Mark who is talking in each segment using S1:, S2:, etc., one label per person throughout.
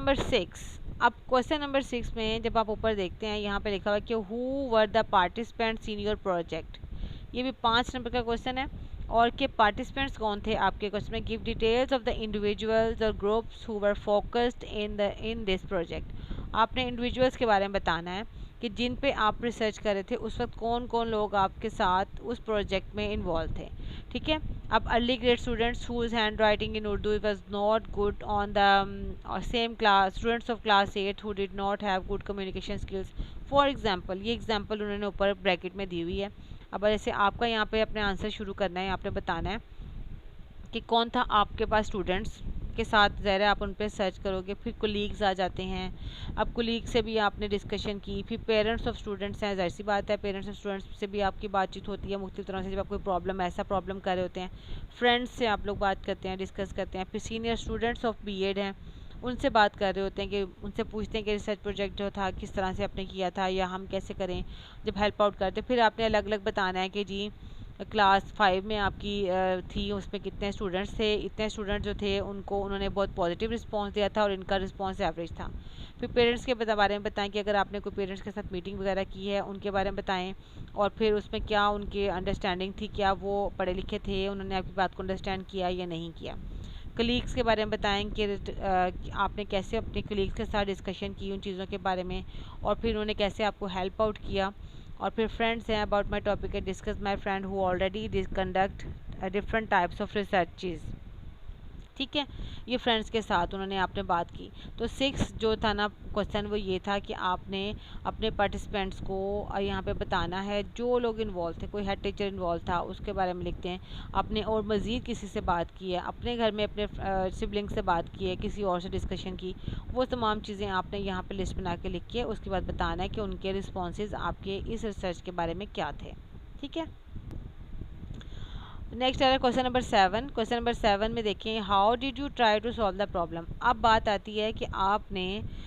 S1: Number 6। अब question number 6 में जब आप ऊपर देखते हैं यहाँ पे लिखा हुआ है कि who were the participants in your project. ये भी 5 नंबर का क्वेश्चन है और के पार्टिसिपेंट्स कौन थे आपके क्वेश्चन में। Give details of the individuals और groups who were focused in this project. आपने इंडिविजुअल्स के बारे में बताना है कि जिन पे आप रिसर्च कर रहे थे उस वक्त कौन कौन लोग आपके साथ उस प्रोजेक्ट में इन्वॉल्व थे। ठीक है। अब early grade students whose hand writing in Urdu was not good on the same class students of class 8 who did not have good communication skills. For example, ये एग्जांपल उन्होंने ऊपर ब्रैकेट में दी हुई है। अब जैसे आपका यहाँ पे अपने आंसर शुरू करना है, आपने बताना है कि कौन था आपके पास स्टूडेंट्स के साथ ज़रा आप उन पर सर्च करोगे। फिर कोलीग्स आ जाते हैं, अब कोलीग से भी आपने डिस्कशन की। फिर पेरेंट्स ऑफ स्टूडेंट्स हैं, ज़ाहिर सी बात है पेरेंट्स ऑफ स्टूडेंट्स से भी आपकी बातचीत होती है मुख्तलिफ तरह से जब आप कोई प्रॉब्लम ऐसा प्रॉब्लम कर रहे होते हैं। फ्रेंड्स से आप लोग बात करते हैं, डिस्कस करते हैं। फिर सीनियर स्टूडेंट्स ऑफ बीएड हैं, उनसे बात कर रहे होते हैं कि उनसे पूछते हैं कि रिसर्च प्रोजेक्ट जो था किस तरह से आपने किया था या हम कैसे करें जब हेल्प आउट करते। फिर आपने अलग अलग बताना है कि जी क्लास 5 में आपकी थी, उसमें कितने स्टूडेंट्स थे। इतने स्टूडेंट जो थे उनको उन्होंने बहुत पॉजिटिव रिस्पांस दिया था और इनका रिस्पांस एवरेज था। फिर पेरेंट्स के बारे में बताएं कि अगर आपने कोई पेरेंट्स के साथ मीटिंग वगैरह की है उनके बारे में बताएं और फिर उसमें क्या उनकी अंडरस्टैंडिंग थी, क्या वो पढ़े लिखे थे, उन्होंने आपकी बात को अंडरस्टैंड किया या नहीं किया। कलीग्स के बारे में बताएं कि आपने कैसे अपने कलीग्स के साथ डिस्कशन की उन चीज़ों के बारे में और फिर उन्होंने कैसे आपको हेल्प आउट किया। और फिर फ्रेंड्स हैं, अबाउट माई टॉपिक है discuss my friend who already conduct different types of researches. ठीक है, ये फ्रेंड्स के साथ उन्होंने आपने बात की। तो 6 जो था ना क्वेश्चन वो ये था कि आपने अपने पार्टिसिपेंट्स को यहाँ पे बताना है जो लोग इन्वॉल्व थे। कोई हेड टीचर इन्वॉल्व था उसके बारे में लिखते हैं आपने, और मज़ीद किसी से बात की है, अपने घर में अपने सिबलिंग से बात की है, किसी और से डिस्कशन की, वो तमाम चीज़ें आपने यहाँ पे लिस्ट बना के लिखी है। उसके बाद बताना है कि उनके रिस्पॉन्सेज आपके इस रिसर्च के बारे में क्या थे। ठीक है। नेक्स्ट है क्वेश्चन नंबर 7। क्वेश्चन नंबर 7 में देखें, how did you try to solve the problem. अब बात आती है कि आपने,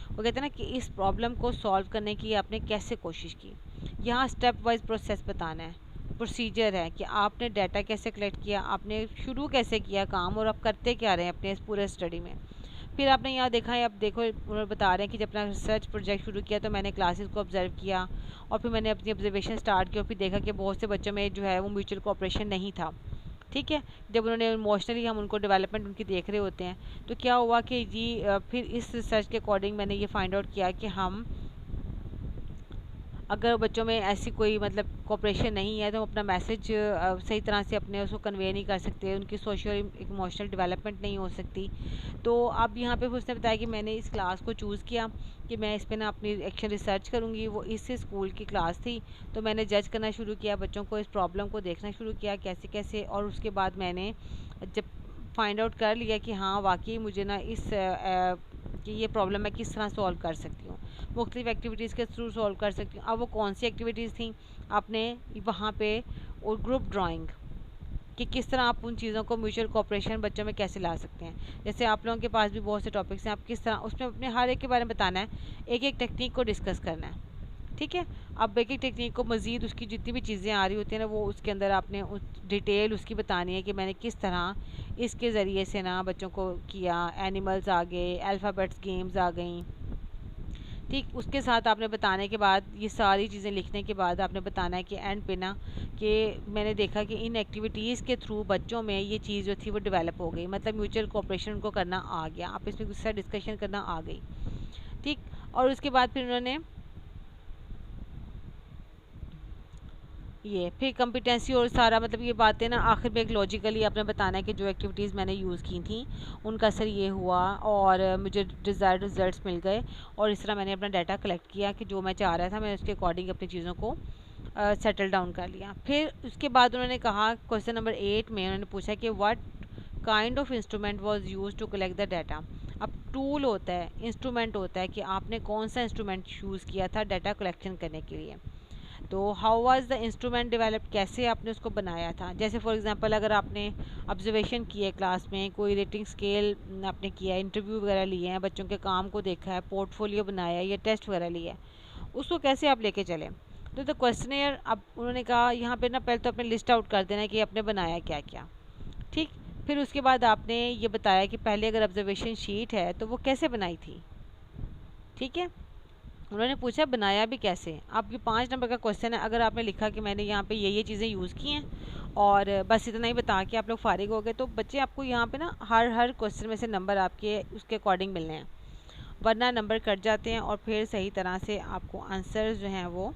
S1: वो कहते हैं ना कि इस प्रॉब्लम को सॉल्व करने की आपने कैसे कोशिश की। यहाँ स्टेप वाइज प्रोसेस बताना है, प्रोसीजर है कि आपने डाटा कैसे कलेक्ट किया, आपने शुरू कैसे किया काम और आप करते क्या रहे हैं अपने इस पूरे स्टडी में। फिर आपने यहाँ देखा है, अब देखो उन्होंने बता रहे हैं कि जब अपना रिसर्च प्रोजेक्ट शुरू किया तो मैंने क्लासेस को ऑब्जर्व किया और फिर मैंने अपनी ऑब्जर्वेशन स्टार्ट की और फिर देखा कि बहुत से बच्चों में जो है वो म्यूचुअल कोऑपरेशन नहीं था। ठीक है, जब उन्होंने इमोशनली हम उनको डेवलपमेंट उनकी देख रहे होते हैं तो क्या हुआ कि जी फिर इस रिसर्च के अकॉर्डिंग मैंने ये फाइंड आउट किया कि हम अगर बच्चों में ऐसी कोई मतलब कोऑपरेशन नहीं है तो हम अपना मैसेज सही तरह से अपने उसको कन्वे नहीं कर सकते, उनकी सोशल इमोशनल डेवलपमेंट नहीं हो सकती। तो अब यहाँ पे उसने बताया कि मैंने इस क्लास को चूज़ किया कि मैं इस पर ना अपनी एक्शन रिसर्च करूँगी। वो इस स्कूल की क्लास थी तो मैंने जज करना शुरू किया, बच्चों को इस प्रॉब्लम को देखना शुरू किया कैसे कैसे, और उसके बाद मैंने जब फाइंड आउट कर लिया कि हाँ वाकई मुझे ना कि ये प्रॉब्लम मैं किस तरह सॉल्व कर सकती हूँ, मुख्तलिफ एक्टिविटीज़ के थ्रू सॉल्व कर सकती हूँ। अब वो कौन सी एक्टिविटीज़ थी, आपने वहाँ पे और ग्रुप ड्राइंग कि किस तरह आप उन चीज़ों को म्यूचुअल कोऑपरेशन बच्चों में कैसे ला सकते हैं। जैसे आप लोगों के पास भी बहुत से टॉपिक्स हैं, आप किस तरह उसमें अपने हर एक के बारे में बताना है, एक एक टेक्निक को डिस्कस करना है। ठीक है, अब एक एक टेक्निक को मज़ीद उसकी जितनी भी चीज़ें आ रही होती हैं ना वो उसके अंदर आपने उस डिटेल उसकी बतानी है कि मैंने किस तरह इसके ज़रिए से ना बच्चों को किया। एनिमल्स आ गए, अल्फ़ाबेट्स गेम्स आ गई। ठीक, उसके साथ आपने बताने के बाद ये सारी चीज़ें लिखने के बाद आपने बताना है कि एंड पे ना कि मैंने देखा कि इन एक्टिविटीज़ के थ्रू बच्चों में ये चीज़ जो थी वो डेवलप हो गई, मतलब म्यूचुअल कोऑपरेशन उनको करना आ गया, आप इसमें कुछ सा डिस्कशन करना आ गई। ठीक, और उसके बाद फिर उन्होंने ये फिर कॉम्पिटेंसी और सारा मतलब ये बातें ना आखिर में एक लॉजिकली आपने बताना है कि जो एक्टिविटीज़ मैंने यूज़ की थी उनका असर ये हुआ और मुझे डिज़ायर्ड रिजल्ट्स मिल गए और इस तरह मैंने अपना डाटा कलेक्ट किया कि जो मैं चाह रहा था मैंने उसके अकॉर्डिंग अपनी चीज़ों को सेटल डाउन कर लिया। फिर उसके बाद उन्होंने कहा क्वेश्चन नंबर 8 में उन्होंने पूछा कि what kind of instrument was use to collect the data. अब टूल होता है, इंस्ट्रूमेंट होता है कि आपने कौन सा इंस्ट्रूमेंट यूज़ किया था डाटा कलेक्शन करने के लिए। तो how was the instrument develop, कैसे आपने उसको बनाया था। जैसे फॉर एग्जांपल अगर आपने ऑब्जर्वेशन की है क्लास में, कोई रेटिंग स्केल आपने किया है, इंटरव्यू वगैरह लिए हैं, बच्चों के काम को देखा है, पोर्टफोलियो बनाया है या टेस्ट वगैरह लिया है, उसको कैसे आप लेके चलें। तो क्वेश्चनेयर अब उन्होंने कहा यहाँ पे ना पहले तो अपने लिस्ट आउट कर देना कि आपने बनाया क्या क्या। ठीक, फिर उसके बाद आपने ये बताया कि पहले अगर ऑब्जर्वेशन शीट है तो वो कैसे बनाई थी। ठीक है। उन्होंने पूछा बनाया भी कैसे। अब ये 5 नंबर का क्वेश्चन है। अगर आपने लिखा कि मैंने यहाँ पे ये चीज़ें यूज़ की हैं और बस इतना ही बता के आप लोग फारिग हो गए, तो बच्चे आपको यहाँ पे ना हर क्वेश्चन में से नंबर आपके उसके अकॉर्डिंग मिलने हैं, वरना नंबर कट जाते हैं और फिर सही तरह से आपको आंसर जो हैं वो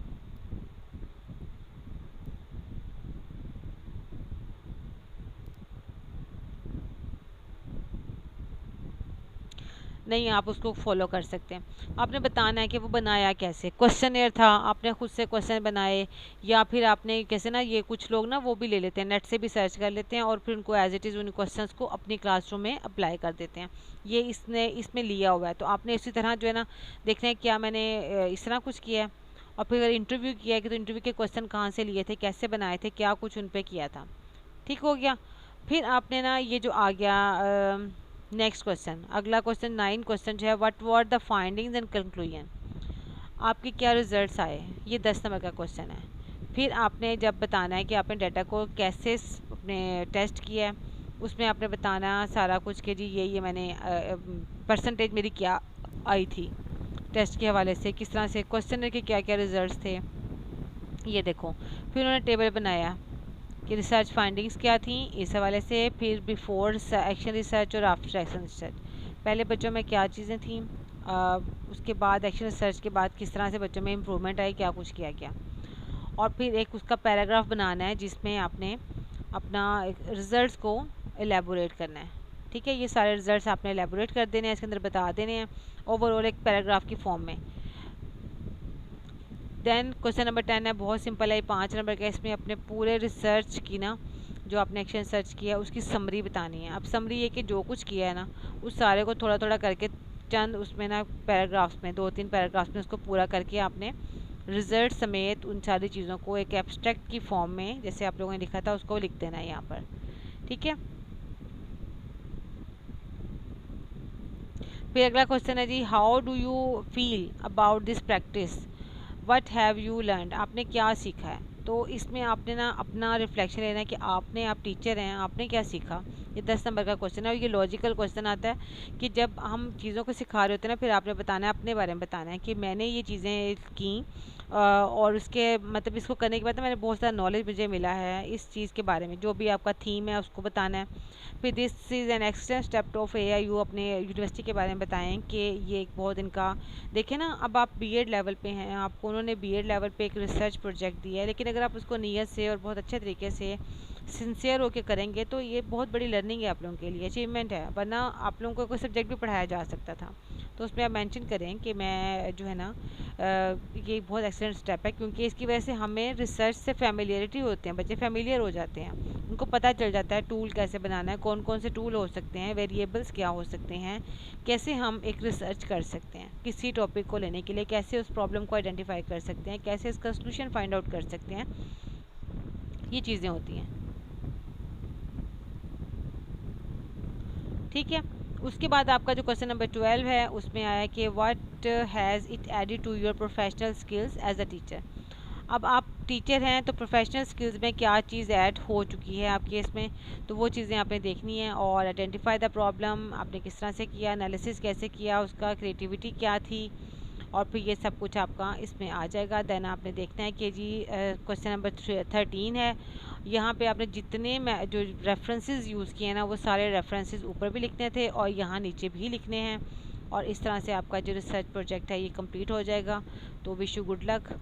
S1: नहीं आप उसको फॉलो कर सकते हैं। आपने बताना है कि वो बनाया कैसे, क्वेश्चनेयर था, आपने खुद से क्वेश्चन बनाए, या फिर आपने कैसे ना, ये कुछ लोग ना वो भी ले लेते हैं, नेट से भी सर्च कर लेते हैं और फिर उनको एज इट इज़ उन क्वेश्चंस को अपनी क्लासरूम में अप्लाई कर देते हैं। ये इसमें लिया हुआ है। तो आपने इसी तरह जो है ना देखना है क्या मैंने इस तरह कुछ किया है, और फिर अगर इंटरव्यू किया है कि तो इंटरव्यू के क्वेश्चन कहाँ से लिए थे, कैसे बनाए थे, क्या कुछ उन पर किया था। ठीक हो गया। फिर आपने ना ये जो आ गया नेक्स्ट क्वेश्चन, अगला क्वेश्चन 9 क्वेश्चन जो है, what were the findings and conclusion, आपके क्या रिजल्ट्स आए, ये 10 नंबर का क्वेश्चन है। फिर आपने जब बताना है कि आपने डाटा को कैसे अपने टेस्ट किया है, उसमें आपने बताना सारा कुछ कि जी ये मैंने परसेंटेज मेरी क्या आई थी टेस्ट के हवाले से, किस तरह से क्वेश्चन के क्या क्या रिजल्ट्स थे, ये देखो। फिर उन्होंने टेबल बनाया कि रिसर्च फाइंडिंग्स क्या थी इस हवाले से, फिर बिफोर एक्शन रिसर्च और आफ्टर एक्शन रिसर्च, पहले बच्चों में क्या चीज़ें थी, उसके बाद एक्शन रिसर्च के बाद किस तरह से बच्चों में इम्प्रूवमेंट आई, क्या कुछ किया गया, और फिर एक उसका पैराग्राफ बनाना है जिसमें आपने अपना रिजल्ट्स को एलेबोरेट करना है। ठीक है, ये सारे रिजल्ट्स आपने एलेबोरेट कर देने हैं, इसके अंदर बता देने हैं ओवरऑल एक पैराग्राफ की फॉर्म में। देन क्वेश्चन नंबर 10 है, बहुत सिंपल है, 5 नंबर का। इसमें अपने पूरे रिसर्च की ना, जो आपने एक्शन सर्च किया उसकी समरी बतानी है। अब समरी ये कि जो कुछ किया है ना उस सारे को थोड़ा थोड़ा करके चंद उसमें ना पैराग्राफ्स में 2-3 पैराग्राफ्स में उसको पूरा करके आपने रिजल्ट समेत उन सारी चीज़ों को एक एब्स्ट्रैक्ट की फॉर्म में जैसे आप लोगों ने लिखा था उसको लिख देना है यहाँ पर। ठीक है। फिर अगला क्वेश्चन है जी, how do you feel about this practice, what have you learn, आपने क्या सीखा है। तो इसमें आपने ना अपना रिफ्लेक्शन लेना है कि आप टीचर हैं, आपने क्या सीखा। ये 10 नंबर का क्वेश्चन है और ये लॉजिकल क्वेश्चन आता है कि जब हम चीज़ों को सिखा रहे होते हैं ना, फिर आपने बताना है, अपने बारे में बताना है कि मैंने ये चीज़ें की और उसके मतलब इसको करने के बाद मैंने बहुत सारा नॉलेज मुझे मिला है इस चीज़ के बारे में, जो भी आपका थीम है उसको बताना है। फिर this is an extra step of AIU, अपने यूनिवर्सिटी के बारे में बताएं कि ये एक बहुत इनका देखें ना, अब आप BEd लेवल पे हैं, आपको उन्होंने BEd लेवल पे एक रिसर्च प्रोजेक्ट दिया है, लेकिन अगर आप उसको नीयत से और बहुत अच्छे तरीके से सिंसियर होकर करेंगे तो ये बहुत बड़ी लर्निंग है आप लोगों के लिए, अचीवमेंट है। वरना आप लोगों को कोई सब्जेक्ट भी पढ़ाया जा सकता था, तो उसमें आप मेंशन करें कि मैं जो है ना ये बहुत एक्सीलेंट स्टेप है, क्योंकि इसकी वजह से हमें रिसर्च से फैमिलियरिटी होते हैं, बच्चे फैमिलियर हो जाते हैं, उनको पता चल जाता है टूल कैसे बनाना है, कौन कौन से टूल हो सकते हैं, वेरिएबल्स क्या हो सकते हैं, कैसे हम एक रिसर्च कर सकते हैं किसी टॉपिक को लेने के लिए, कैसे उस प्रॉब्लम को आइडेंटिफाई कर सकते हैं, कैसे इसका सोल्यूशन फाइंड आउट कर सकते हैं, ये चीज़ें होती हैं। ठीक है। उसके बाद आपका जो क्वेश्चन नंबर 12 है उसमें आया कि what has it added to your professional skills as a teacher. अब आप टीचर हैं तो प्रोफेशनल स्किल्स में क्या चीज़ ऐड हो चुकी है आपके इसमें, तो वो चीज़ें आपने देखनी है। और आइडेंटिफाई द प्रॉब्लम, आपने किस तरह से किया, एनालिसिस कैसे किया, उसका क्रिएटिविटी क्या थी, और फिर ये सब कुछ आपका इसमें आ जाएगा। देन आपने देखना है कि जी क्वेश्चन नंबर 13 है, यहाँ पे आपने जितने जो रेफरेंसेस यूज़ किए हैं ना वो सारे रेफरेंसेस ऊपर भी लिखने थे और यहाँ नीचे भी लिखने हैं, और इस तरह से आपका जो रिसर्च प्रोजेक्ट है ये कंप्लीट हो जाएगा। तो विश यू गुड लक।